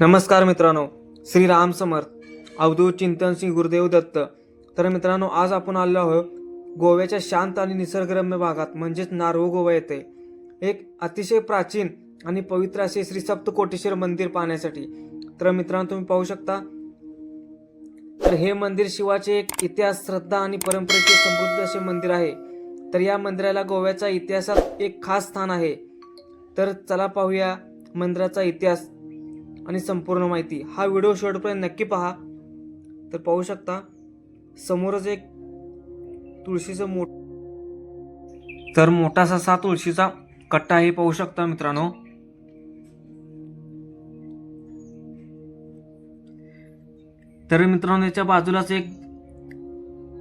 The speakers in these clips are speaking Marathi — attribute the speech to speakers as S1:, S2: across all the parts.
S1: नमस्कार मित्रांनो, श्री राम समर्थ. अवधूत चिंतन श्री गुरुदेव दत्त. तर मित्रांनो, आज आपण आलो आहोत गोव्याच्या शांत आणि निसर्गरम्य भागात म्हणजेच नारवा गोवा येथे एक अतिशय प्राचीन आणि पवित्र असे श्री सप्तकोटेश्वर मंदिर पाहण्यासाठी. तर मित्रांनो, तुम्ही पाहू शकता, तर हे मंदिर शिवाचे एक इतिहास, श्रद्धा आणि परंपरेचे समृद्ध असे मंदिर आहे. तर या मंदिराला गोव्याच्या इतिहासात एक खास स्थान आहे. तर चला पाहूया मंदिराचा इतिहास आणि संपूर्ण माहिती. हा व्हिडिओ शेवटपर्यंत नक्की पहा. तर पाहू शकता समोरच एक तुळशीचं मोठासा असा तुळशीचा कट्टा आहे, पाहू शकता मित्रांनो. तर मित्रांनो, याच्या बाजूलाच एक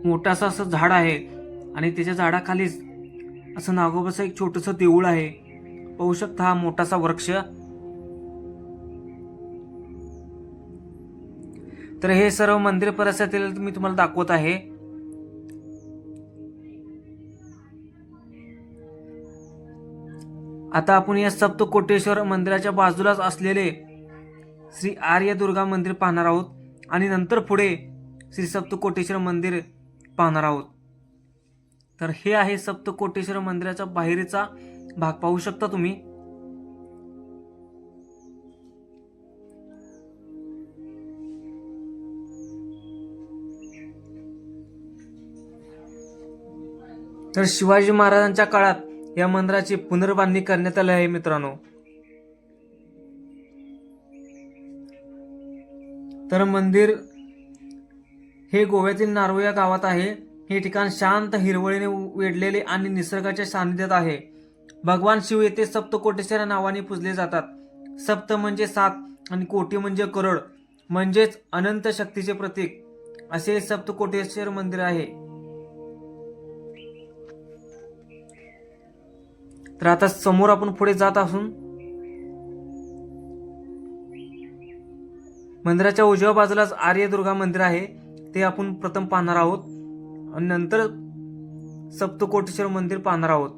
S1: मोठासा असं झाड आहे आणि त्याच्या झाडाखालीच असं नागोबाचं एक छोटस देऊळ आहे. पाहू शकता हा मोठासा वृक्ष. तर हे सर्व मंदिर परिसरातील मी तुम्हाला दाखवत आहे. आता आपण या सप्तकोटेश्वर मंदिराच्या बाजूलाच असलेले श्री आर्य दुर्गा मंदिर पाहणार आहोत आणि नंतर पुढे श्री सप्तकोटेश्वर मंदिर पाहणार आहोत. तर हे आहे सप्तकोटेश्वर मंदिराचा बाहेरचा भाग, पाहू शकता तुम्ही. तर शिवाजी महाराजांच्या काळात या मंदिराची पुनर्बांधणी करण्यात आली आहे मित्रांनो. तर मंदिर हे गोव्यातील नारवा या गावात आहे. हे ठिकाण शांत, हिरवळीने वेढलेले आणि निसर्गाच्या सानिध्यात आहे. भगवान शिव येथे सप्तकोटेश्वर या नावाने पूजले जातात. सप्त म्हणजे 7 आणि कोटी म्हणजे करोड, म्हणजेच अनंत शक्तीचे प्रतीक असे सप्तकोटेश्वर मंदिर आहे. तर आता समोर आपण पुढे जात असून मंदिराच्या उजव्या बाजूलाच आर्य दुर्गा मंदिर आहे, ते आपण प्रथम पाहणार आहोत आणि नंतर सप्तकोटेश्वर मंदिर पाहणार आहोत.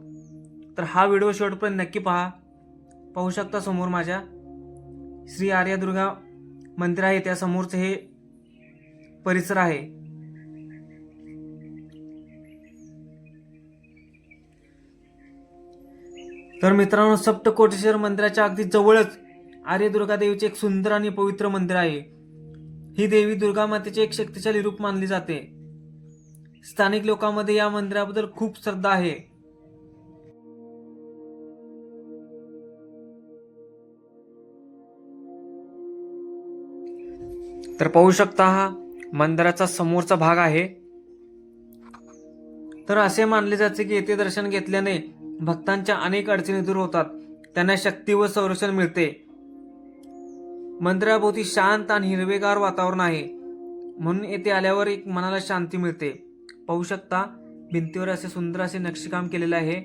S1: तर हा व्हिडिओ शेवटपर्यंत नक्की पहा. पाहू शकता समोर माझ्या श्री आर्य दुर्गा मंदिर आहे, त्या समोरचे हे परिसर आहे. तर मित्रांनो, सप्तकोटेश्वर मंदिराच्या अगदी जवळच आर्य दुर्गा देवीचे एक सुंदर आणि पवित्र मंदिर आहे. ही देवी दुर्गा मातेचे एक शक्तिशाली रूप मानली जाते. स्थानिक लोकांमध्ये या मंदिराबद्दल खूप श्रद्धा आहे. तर पाहू शकता हा मंदिराचा समोरचा भाग आहे. तर असे मानले जाते की येथे दर्शन घेतल्याने भक्तांच्या अनेक अडचणी दूर होतात, त्यांना शक्ती व संरक्षण मिळते. मंदिराभोवती शांत आणि हिरवेगार वातावरण आहे, म्हणून येथे आल्यावर एक मनाला शांती मिळते. पाहू शकता भिंतीवर असे सुंदर असे नक्षीकाम केलेले आहे.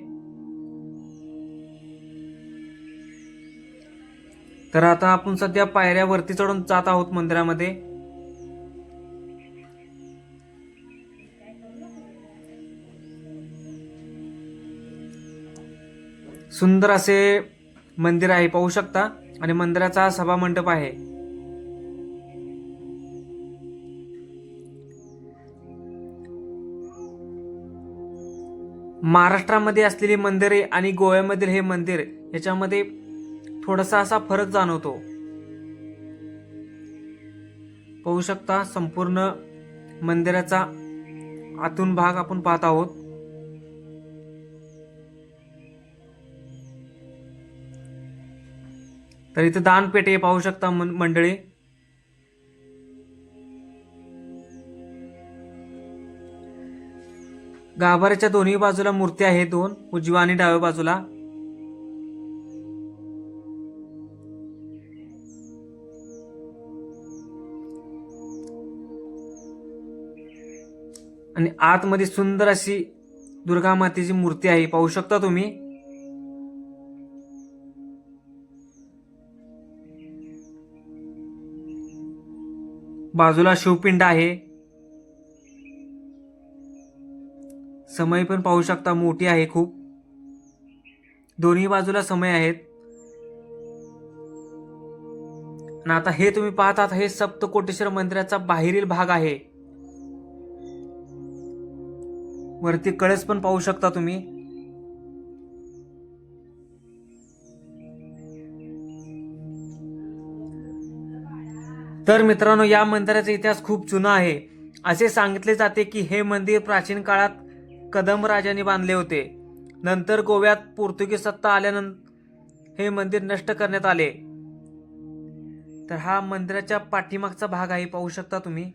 S1: तर आता आपण सध्या पायऱ्यावरती चढून जात आहोत मंदिरामध्ये. सुंदर असे मंदिर आहे, पाहू शकता, आणि मंदिराचा सभा मंडप आहे. महाराष्ट्रामध्ये असलेली मंदिरे आणि गोव्यामधील हे मंदिर याच्यामध्ये थोडासा असा फरक जाणवतो. पाहू शकता संपूर्ण मंदिराचा आतून भाग आपण पाहत आहोत. तर इथे दानपेटी पाहू शकता मंडळी. गाभाऱ्याच्या दोन्ही बाजूला मूर्ती आहे, 2, उजव्या आणि डाव्या बाजूला. आणि आतमध्ये सुंदर अशी दुर्गा मातेची मूर्ती आहे, पाहू शकता तुम्ही. बाजूला शिवपिंड आहे. समय पण पाहू शकता मोठी आहे खूप. दोन्ही बाजूला समय आहेत. आणि आता हे तुम्ही पाहतात हे सप्तकोटेश्वर मंदिराचा बाहेरील भाग आहे. वरती कळस पण पाहू शकता तुम्ही. तर मित्रांनो, या मंदिराचा इतिहास खूप जुना आहे. असे सांगितले जाते की हे मंदिर प्राचीन काळात कदंब राजांनी बांधले होते. नंतर गोव्यात पोर्तुगीज सत्ता आल्यानंतर हे मंदिर नष्ट करण्यात आले. तर हा मंदिराच्या पाठीमागचा भाग आहे, पाहू शकता तुम्ही.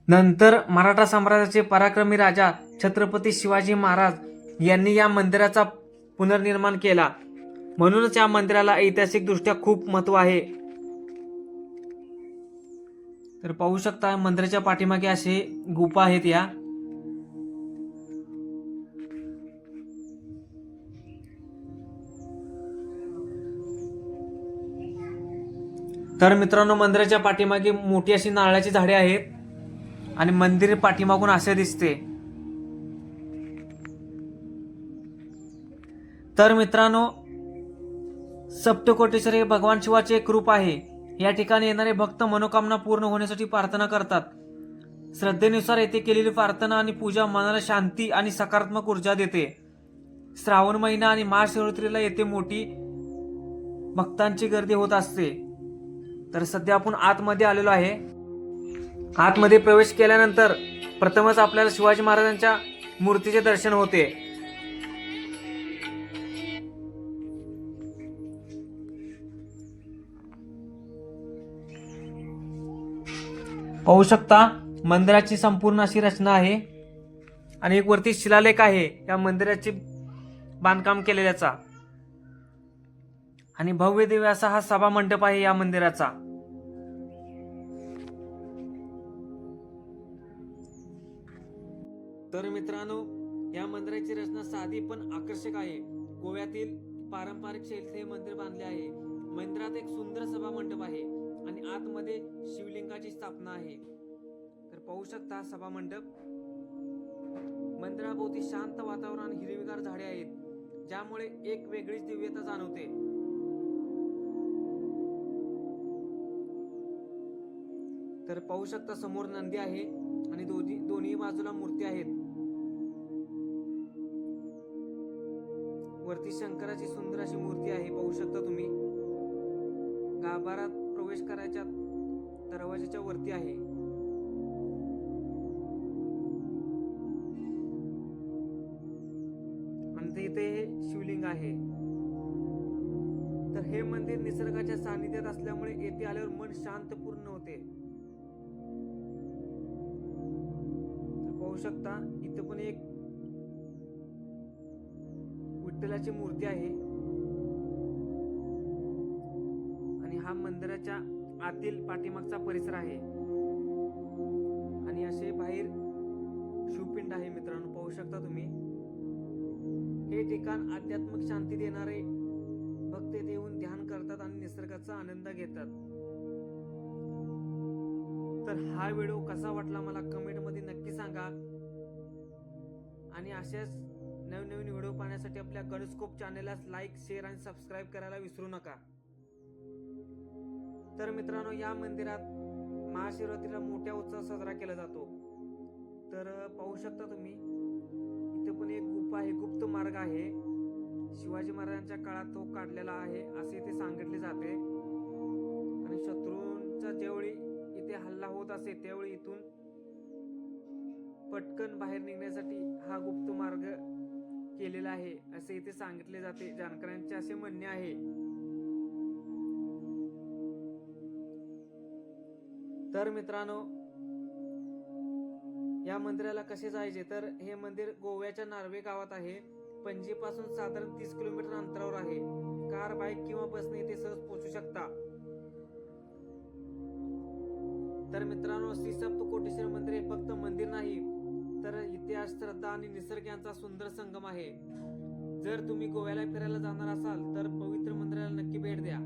S1: नंतर मराठा साम्राज्याचे पराक्रमी राजा छत्रपती शिवाजी महाराज यांनी या मंदिराचा पुनर्निर्माण केला. म्हणूनच या मंदिराला ऐतिहासिकदृष्ट्या खूप महत्त्व आहे. तर पाहू शकता मंदिराच्या पाठीमागे असे गुफा आहेत या. तर मित्रांनो, मंदिराच्या पाठीमागे मोठी अशी नारळाची झाडे आहेत आणि मंदिर पाठीमागून असे दिसते. तर मित्रांनो, सप्तकोटेश्वर हे भगवान शिवाचे एक रूप आहे. या ठिकाणी येणारे भक्त मनोकामना पूर्ण होण्यासाठी प्रार्थना करतात. श्रद्धेनुसार येथे केलेली प्रार्थना आणि पूजा मनाला शांती आणि सकारात्मक ऊर्जा देते. श्रावण महिना आणि महाशिवरात्रीला येथे मोठी भक्तांची गर्दी होत असते. तर सध्या आपण आतमध्ये आलेलो आहे. आतमध्ये प्रवेश केल्यानंतर प्रथमच आपल्याला शिवाजी महाराजांच्या मूर्तीचे दर्शन होते. पाहू शकता मंदिराची संपूर्ण अशी रचना आहे आणि एक वरती शिलालेख आहे या मंदिराचे बांधकाम केलेल्याचा. आणि भव्य दिव्य असा हा सभा मंडप आहे या मंदिराचा. तर मित्रांनो, या मंदिराची रचना साधी पण आकर्षक आहे. गोव्यातील पारंपरिक शैलीत हे मंदिर बांधले आहे. मंदिरात एक सुंदर सभा मंडप आहे आणि आतमध्ये शिवलिंगाची स्थापना आहे. तर पाहू शकता सभा मंडप. मंदिराभोवती शांत वातावरण आणि हिरवीगार झाडे आहेत, ज्यामुळे एक वेगळीच दिव्यता जाणवते. तर पाहू शकता समोर नंदी आहे आणि दोन्ही बाजूला मूर्ती आहेत. वरती शंकराची सुंदर अशी मूर्ती आहे, पाहू शकता तुम्ही. गाभारात प्रवेश करायच्या दरवाजाच्या वरती आहे. आणि इथे हे शिवलिंग आहे. तर हे मंदिर निसर्गाच्या सानिध्यात असल्यामुळे येथे आल्यावर मन शांत पूर्ण होते. पाहू शकता इथे पण एक विठ्ठलाची मूर्ती आहे आणि हा मंदिराच्या आतील पाठीमागचा परिसर आहे. आणि असे बाहेर शिवपिंड आहे मित्रांनो, पाहू शकता तुम्ही. हे ठिकाण आध्यात्मिक शांती देणारे भक्त येथे येऊन ध्यान करतात आणि निसर्गाचा आनंद घेतात. तर हा व्हिडिओ कसा वाटला मला कमेंट मध्ये नक्की सांगा. आणि अशाच नवनवीन व्हिडिओ पाहण्यासाठी आपल्या गणेशकोप चॅनलला लाईक, शेअर आणि सबस्क्राईब करायला विसरू नका. तर मित्रांनो, या मंदिरात महाशिवरात्रीला मोठ्या उत्सव साजरा केला जातो. तर पाहू शकता तुम्ही इथे पण एक गुफा आहे, गुप्त मार्ग आहे. शिवाजी महाराजांच्या काळात तो काढलेला आहे असे इथे सांगितले जाते. आणि शत्रूंचा ज्यावेळी इथे हल्ला होत असे त्यावेळी इथून पटकन बाहेर निघण्यासाठी हा गुप्त मार्ग केलेला आहे असे इथे सांगितले जाते. जाणकारांचे असे म्हणणे आहे. तर मित्रांनो, या मंदिराला कसे जायचे, तर हे मंदिर गोव्याच्या नार्वे गावात आहे. पणजीपासून साधारण 30 किलोमीटर अंतरावर आहे. कार, बाईक किंवा बसने इथे सहज पोहोचू शकता. तर मित्रांनो, श्री सप्तकोटेश्वर मंदिर हे फक्त मंदिर नाही तर इतिहास, श्रद्धा आणि निसर्ग यांचा सुंदर संगम आहे. जर तुम्ही गोव्याला फिरायला जाणार असाल तर पवित्र मंदिराला नक्की भेट द्या.